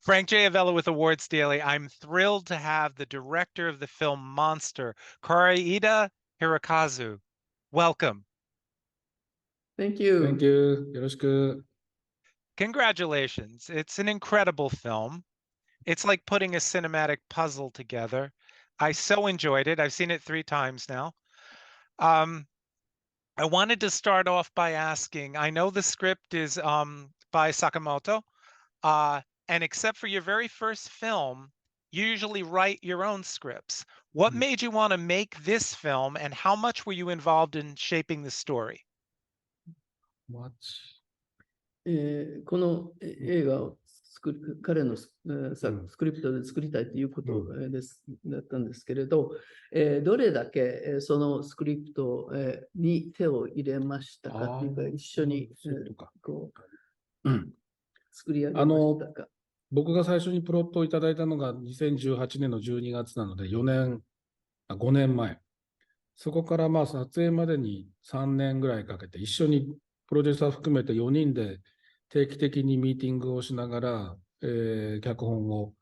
Frank J. Avella with Awards Daily. I'm thrilled to have the director of the film Monster, Kore-eda Hirokazu. Welcome. Thank you. Thank you. よろしく。 Congratulations. It's an incredible film. It's like putting a cinematic puzzle together. I so enjoyed it. I've seen it 3 times now. I wanted to start off by asking, I know the script is by Sakamoto, and except for your very first film, you usually write your own scripts. What made you want to make this film, and how much were you involved in shaping the story? What? この映画を彼のスクリプトで作りたいということだったんですけれど、どれだけそのスクリプトに手を入れましたかというか、一緒にこう作り上げましたか。僕が最初にプロットをいただいたのが2018年の12月なので5年前。そこからまあ撮影までに3年ぐらいかけて一緒にプロデューサー含めて4人で定期的にミーティングをしながら、脚本を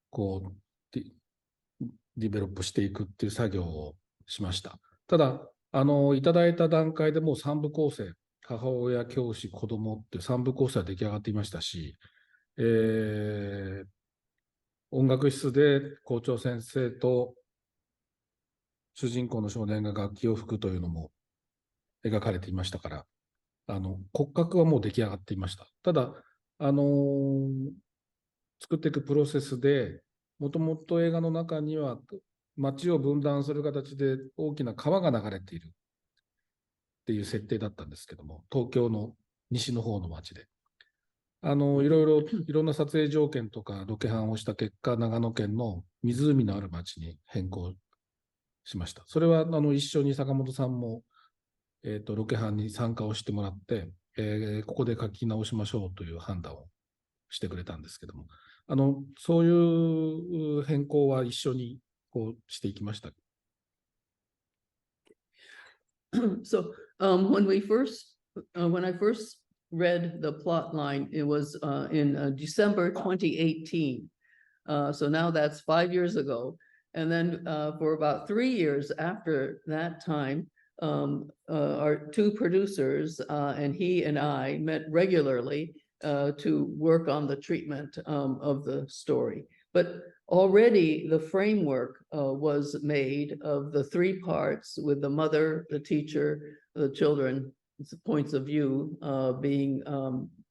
こうディベロップしていくっていう作業をしました。ただ、いただいた段階でもう3部構成、母親、教師、子供っていう3部構成は出来上がっていましたし、音楽室で校長先生と主人公の少年が楽器を吹くというのも描かれていましたから、骨格はもう出来上がっていました。ただ、作っていくプロセスで、もともと映画の中には街を分断する形で大きな川が流れているっていう設定だったんですけども、東京の西の方の街で。いろんな撮影条件とかロケハンをした結果、長野県の湖のある町に変更しました。それは一緒に坂本さんも、ロケハンに参加をしてもらって、ここで書き直しましょうという判断をしてくれたんですけども、そういう変更は一緒にこうしていきました。So, when I first read the plot line, it was in December 2018. So now that's 5 years ago. And then for about 3 years after that time, our 2 producers and he and I met regularly to work on the treatment of the story. But already the framework was made of the 3 parts, with the mother, the teacher, the children, points of view being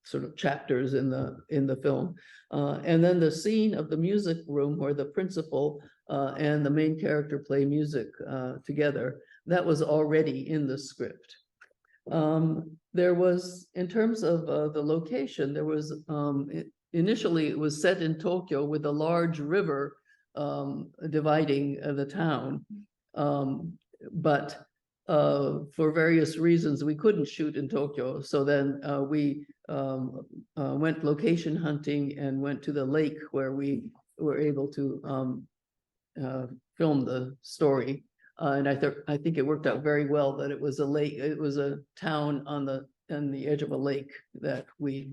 sort of chapters in the film. And then the scene of the music room where the principal and the main character play music together, that was already in the script. There was, in terms of the location, there was, initially it was set in Tokyo with a large river dividing the town. But for various reasons, we couldn't shoot in Tokyo. So then we went location hunting and went to the lake where we were able to film the story. And I think it worked out very well that it was a lake. It was a town on the edge of a lake that we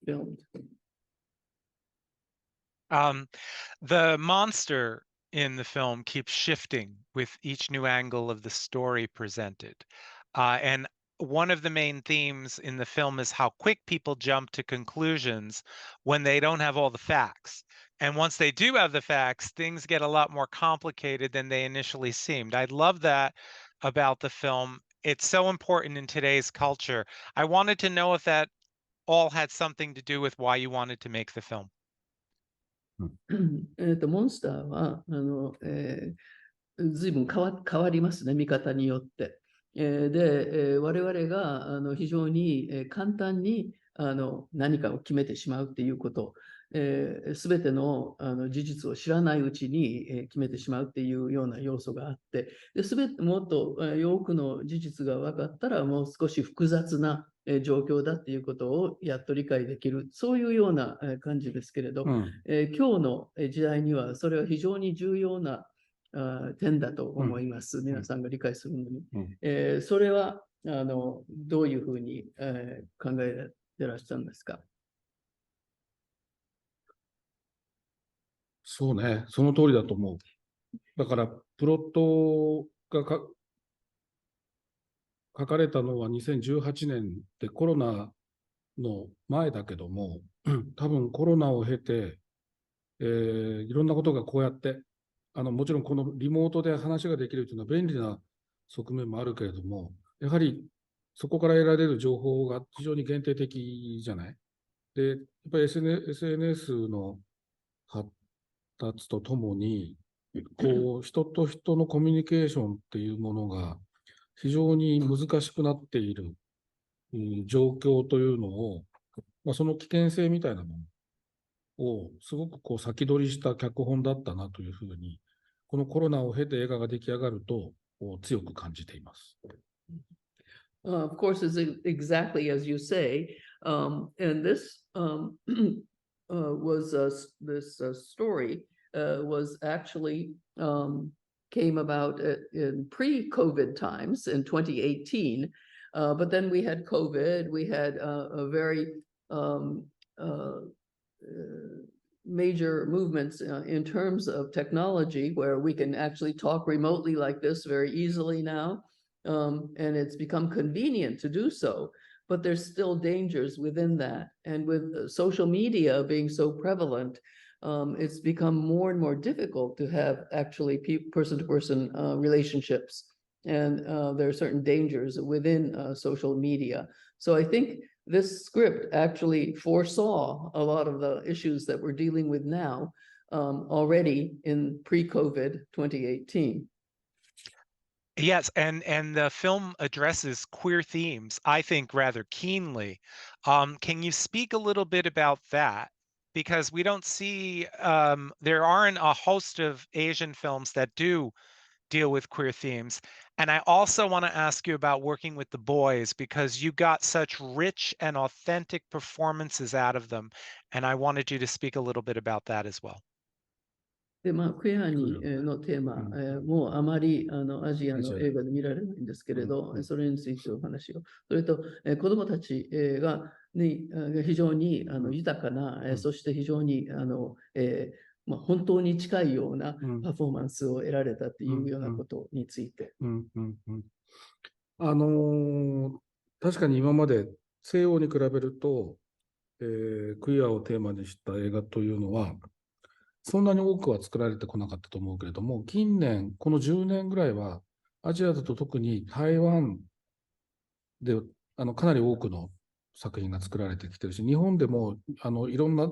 filmed. The monster in the film keeps shifting with each new angle of the story presented. And one of the main themes in the film is how quick people jump to conclusions when they don't have all the facts. And once they do have the facts, things get a lot more complicated than they initially seemed. I love that about the film. It's so important in today's culture. I wanted to know if that all had something to do with why you wanted to make the film. モンスターは随分変わりますね、見方によって。で、我々が非常に簡単に何かを決めてしまうっていうこと、すべての事実を知らないうちに決めてしまうっていうような要素があって、もっと多くの事実が分かったら、もう少し複雑な状況だっていうことをやっと理解できる、そういうような感じですけれど、今日の時代にはそれは非常に重要な点だと思います。皆さんが理解するのに。それはどういうふうに考えてらっしゃるんですか。そうね、その通りだと思う。だから、プロットが書かれたのは2018年でコロナの前だけども、多分コロナを経て、いろんなことがこうやって、もちろんこのリモートで話ができるというのは便利な側面もあるけれども、やはりそこから得られる情報が非常に限定的じゃない。で、やっぱり SNS の発達とともに、こう、人と人のコミュニケーションっていうものが非常に難しくなっている状況というのを、その危険性みたいなものをすごくこう先取りした脚本だったなというふうに、このコロナを経て映画が出来上がると強く感じています。Of course, it's exactly as you say. And this was this story was actually came about in pre-COVID times in 2018. But then we had COVID. We had a very major movements in terms of technology, where we can actually talk remotely like this very easily now. And it's become convenient to do so, but there's still dangers within that. And with social media being so prevalent, it's become more and more difficult to have actually person-to-person relationships. And there are certain dangers within social media. So I think this script actually foresaw a lot of the issues that we're dealing with now already in pre-COVID 2018. Yes, and the film addresses queer themes, I think, rather keenly. Can you speak a little bit about that? Because we don't see, there aren't a host of Asian films that do deal with queer themes. And I also want to ask you about working with the boys, because you got such rich and authentic performances out of them. And I wanted you to speak a little bit about that as well. で、クエアにのテーマ、もうあまりアジアの映画で見られないんですけれど、それについてお話を。それと、子どもたちが非常に豊かな、そして非常に本当に近いようなパフォーマンスを得られたというようなことについて。確かに今まで西洋に比べると、クイアをテーマにした映画というのは、そんなに多くは作られてこなかったと思うけれども、近年、この10年ぐらいは、アジアだと特に台湾でかなり多くの作品が作られてきてるし、日本でもいろんな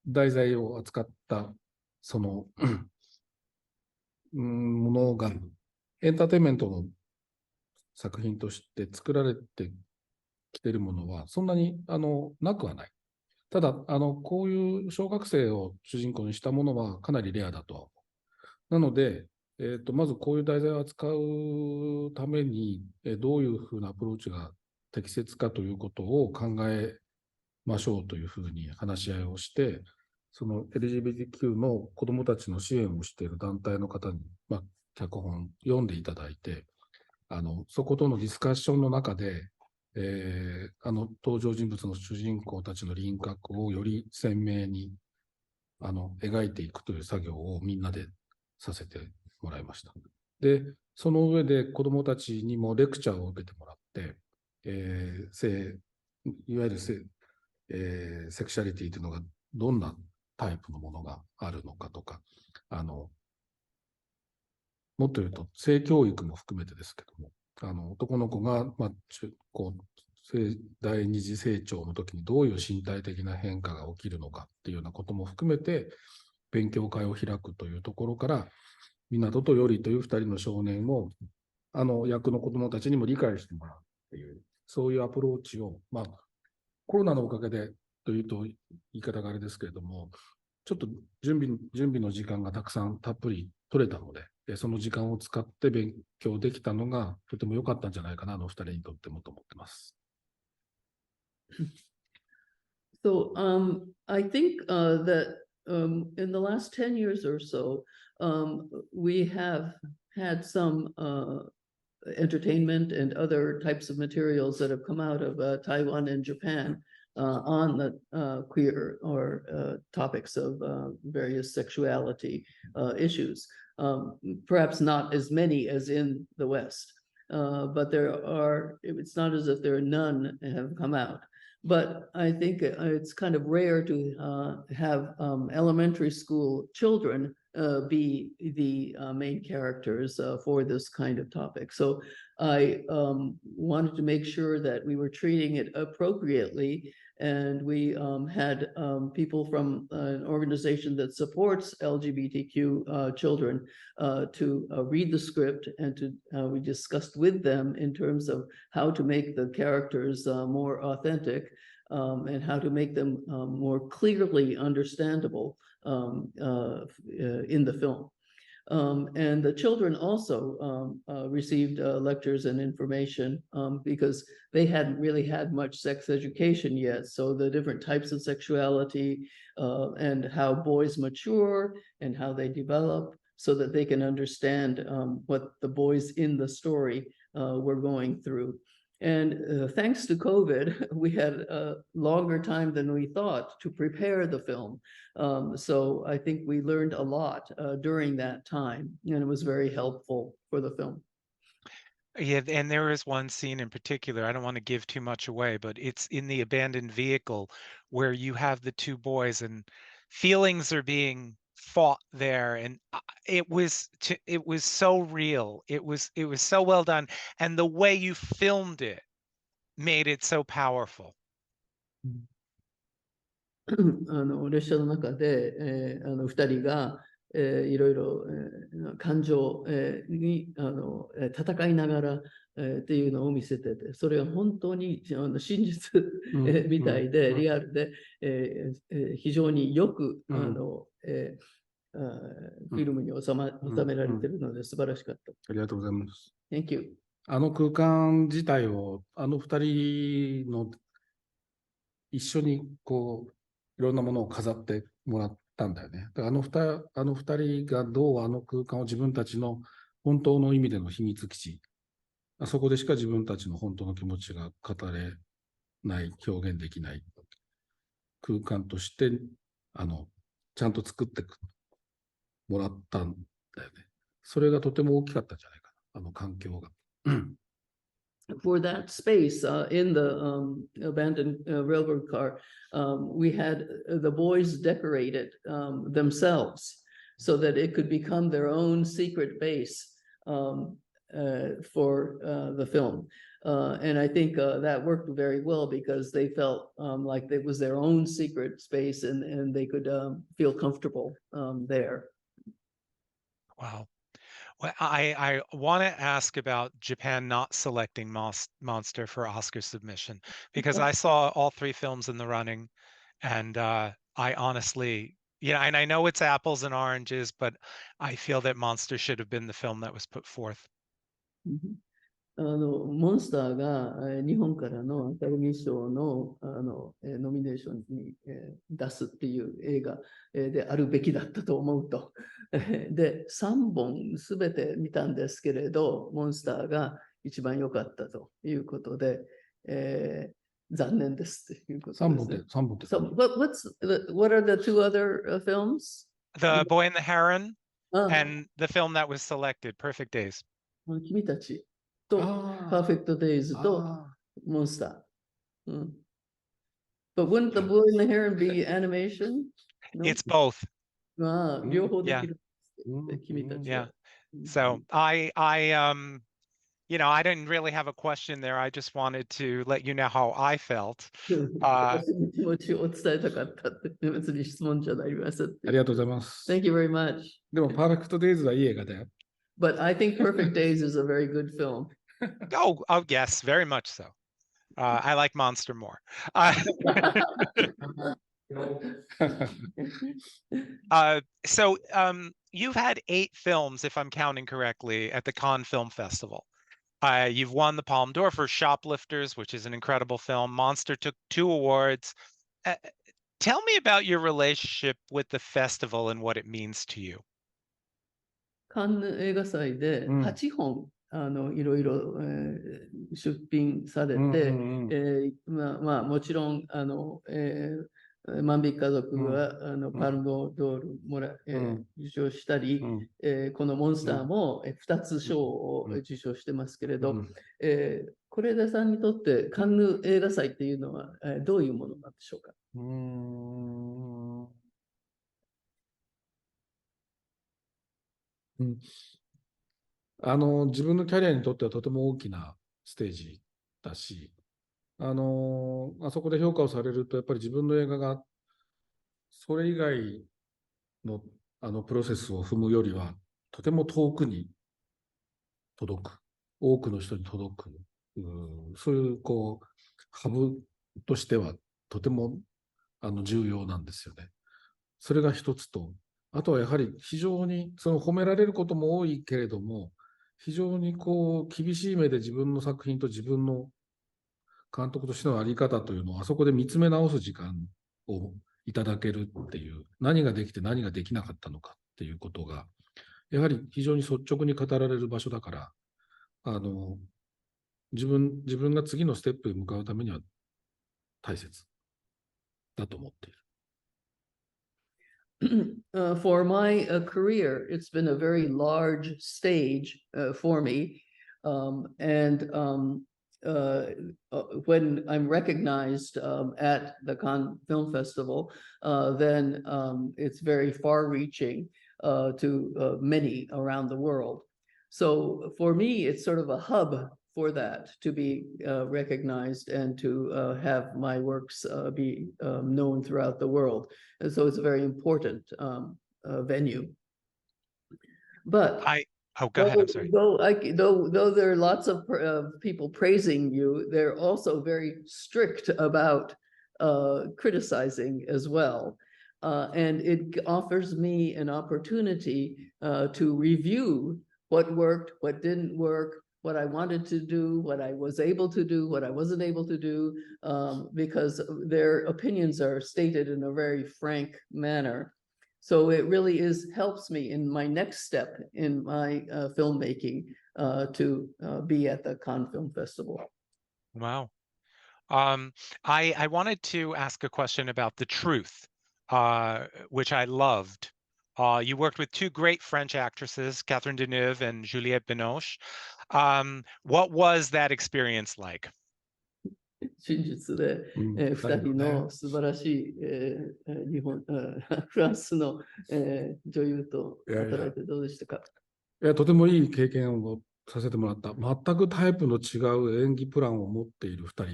題材を扱ったそのものがエンターテインメントの作品として作られてきているものはそんなになくはない。ただこういう小学生を主人公にしたものはかなりレアだとは思う。なので、まずこういう題材を扱うためにどういうふうなアプローチが適切かということを考えましょうというふうに話し合いをして、その LGBTQ の子どもたちの支援をしている団体の方に、脚本読んでいただいて、そことのディスカッションの中で、登場人物の主人公たちの輪郭をより鮮明に描いていくという作業をみんなでさせてもらいました。で、その上で子どもたちにもレクチャーを受けてもらって、いわゆるセクシャリティというのがどんなタイプのものがあるのかとか、もっと言うと性教育も含めてですけども、男の子が、第二次成長の時にどういう身体的な変化が起きるのかっていうようなことも含めて勉強会を開くというところから、湊とよりという2人の少年を役の子どもたちにも理解してもらうっていう、そういうアプローチを、コロナのおかげでというと言い方があれですけれども、ちょっと準備の時間がたっぷり取れたので、その時間を使って勉強できたのがとても良かったんじゃないかな、2人にとってもと思ってます。So I think that in the last 10 years or so, we have had some entertainment and other types of materials that have come out of Taiwan and Japan on the queer or topics of various sexuality issues. Perhaps not as many as in the West, but it's not as if there are none have come out. But I think it's kind of rare to have elementary school children be the main characters for this kind of topic. So I wanted to make sure that we were treating it appropriately, and we had people from an organization that supports LGBTQ children to read the script, and we discussed with them in terms of how to make the characters more authentic and how to make them more clearly understandable in the film. And the children also received lectures and information because they hadn't really had much sex education yet. So the different types of sexuality and how boys mature and how they develop, so that they can understand what the boys in the story were going through. And thanks to COVID, we had a longer time than we thought to prepare the film. So I think we learned a lot during that time, and it was very helpful for the film. Yeah, and there is one scene in particular, I don't want to give too much away, but it's in the abandoned vehicle where you have the two boys and feelings are being fought there, and it was so real. It was so well done, and the way you filmed it made it so powerful. 列車の中で、2人が、いろいろ、感情、に戦いながら、っていうのを見せてて、それは本当に真実みたいで、リアルで、非常によくフィルムに収められているので素晴らしかった。ありがとうございます。Thank you. あの空間自体を、あの二人の一緒にこう、いろんなものを飾ってもらったんだよね。だからあの二人がどうあの空間を自分たちの本当の意味での秘密基地、あそこでしか自分たちの本当の気持ちが語れない、表現できない空間として、ちゃんと作ってもらったんだよね。それがとても大きかったんじゃないかな、あの環境が。For that space in the abandoned railroad car, we had the boys decorate it themselves so that it could become their own secret base for the film. And I think that worked very well because they felt like it was their own secret space, and they could feel comfortable there. Wow. Well, I want to ask about Japan not selecting Monster for Oscar submission, because I saw all three films in the running, and I honestly, and I know it's apples and oranges, but I feel that Monster should have been the film that was put forth. モンスターが日本からのアカデミー賞のノミネーションに出すっていう映画であるべきだったと思うと。で、3本すべて見たんですけれど、モンスターが一番良かったということで、残念ですっていうことですね。3本で。So, what are the two other films? The Boy and the Heron and the film that was selected, Perfect Days. 君たちとパーフェクトデイズとモンスター。But wouldn't the Boy and the Heron be animation? No? It's both. 両方できる。君たち Yeah. So I didn't really have a question there. I just wanted to let you know how I felt. 私の気持ちを伝えたかったって、別に質問じゃないます。ありがとうございます。 Thank you very much. でも、パーフェクトデイズはいい映画だよ。But I think Perfect Days is a very good film. Oh, yes, very much so. I like Monster more. So you've had 8 films, if I'm counting correctly, at the Cannes Film Festival. You've won the Palme d'Or for Shoplifters, which is an incredible film. Monster took 2 awards. Tell me about your relationship with the festival and what it means to you. カンヌ映画祭で8本いろいろ、出品されて、まあ、もちろん、万引き家族は、パルムドール受賞したり、このモンスターも2つ賞を受賞してますけれど、是枝さんにとってカンヌ映画祭っていうのは、どういうものなんでしょうか。自分のキャリアにとってはとても大きなステージだし、あそこで評価をされると、やっぱり自分の映画がそれ以外の、プロセスを踏むよりは、とても遠くに届く、多くの人に届く、そういうこうハブとしてはとても重要なんですよね。それが一つと、あとはやはり非常にその褒められることも多いけれども、非常にこう厳しい目で自分の作品と自分の監督としての在り方というのをあそこで見つめ直す時間をいただけるっていう、何ができて何ができなかったのかっていうことがやはり非常に率直に語られる場所だから、自分が次のステップへ向かうためには大切だと思っている。For my career, it's been a very large stage for me. When I'm recognized at the Cannes Film Festival, then it's very far-reaching to many around the world. So for me, it's sort of a hub for that, to be recognized and to have my works be known throughout the world. And so it's a very important venue. But go ahead, I'm sorry. Though there are lots of people praising you, they're also very strict about criticizing as well. And it offers me an opportunity to review what worked, what didn't work, what I wanted to do, what I was able to do, what I wasn't able to do, because their opinions are stated in a very frank manner. So it really helps me in my next step in my filmmaking to be at the Cannes Film Festival. Wow. I wanted to ask a question about the truth, which I loved. You worked with two great French actresses, Catherine Deneuve and Juliette Binoche. What was that experience like? 真実で、2人の素晴らしい、フランスの、女優と働いてどうでしたか。とてもいい経験をさせてもらった。全くタイプの違う演技プランを持っている2人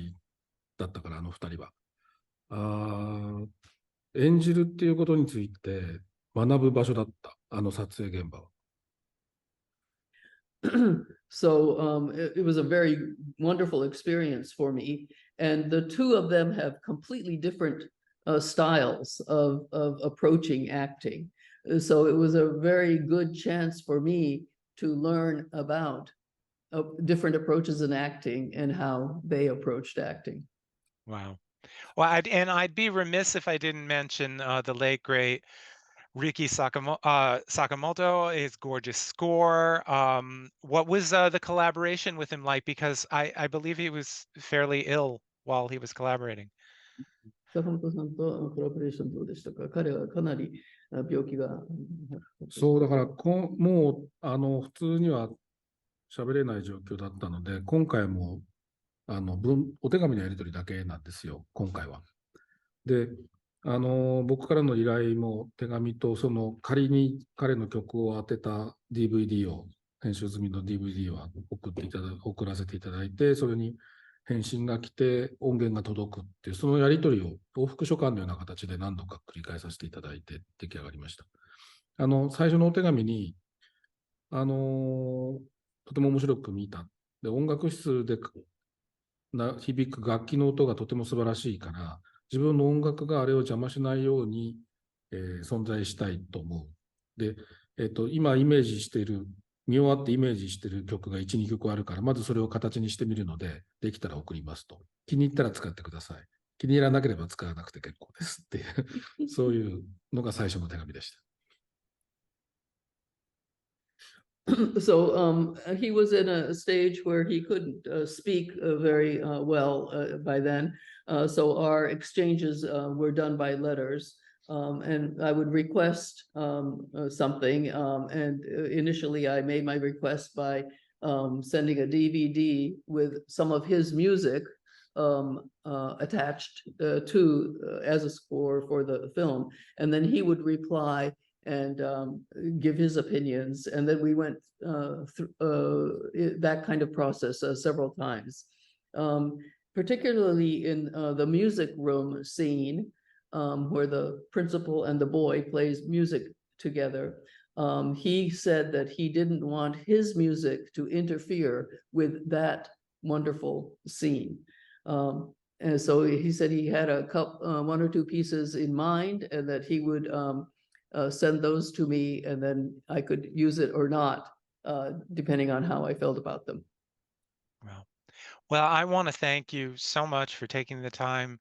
だったから、2人は。演じるっていうことについて学ぶ場所だった、撮影現場は。So it was a very wonderful experience for me. And the two of them have completely different styles of approaching acting. So it was a very good chance for me to learn about different approaches in acting and how they approached acting. Wow. Well, I'd be remiss if I didn't mention the late, great Riki Sakamoto, his gorgeous score. What was the collaboration with him like? Because I believe he was fairly ill while he was collaborating. 坂本さんとコラボレーションどうでしたか。彼はかなり病気が。そうだからもう普通には喋れない状況だったので、今回もお手紙のやり取りだけなんですよ、今回は。で、僕からの依頼も手紙と、仮に彼の曲を当てた DVD を、編集済みの DVD を送らせていただいて、それに返信が来て音源が届くっていう、そのやり取りを往復書簡のような形で何度か繰り返させていただいて出来上がりました。最初のお手紙に、とても面白く見た。で、音楽室で響く楽器の音がとても素晴らしいから、自分の音楽があれを邪魔しないように、存在したいと思う。で、今イメージしている、見終わってイメージしている曲が1、2曲あるから、まずそれを形にしてみるので、できたら送りますと。気に入ったら使ってください。気に入らなければ使わなくて結構ですっていう、そういうのが最初の手紙でした。So he was in a stage where he couldn't speak very well by then. So our exchanges were done by letters. And I would request something. And initially I made my request by sending a DVD with some of his music attached to as a score for the film. And then he would reply and give his opinions. And then we went through that kind of process several times. Particularly in the music room scene, where the principal and the boy plays music together. He said that he didn't want his music to interfere with that wonderful scene. And so he said he had one or two pieces in mind, and that he would send those to me, and then I could use it or not, depending on how I felt about them. Well, I want to thank you so much for taking the time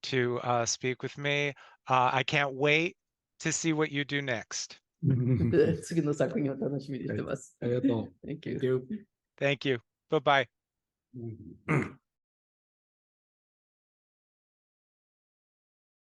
to speak with me. I can't wait to see what you do next. 次の作品を楽しみにしてます。ありがとう。 Thank you. Thank you. Thank you. Bye-bye.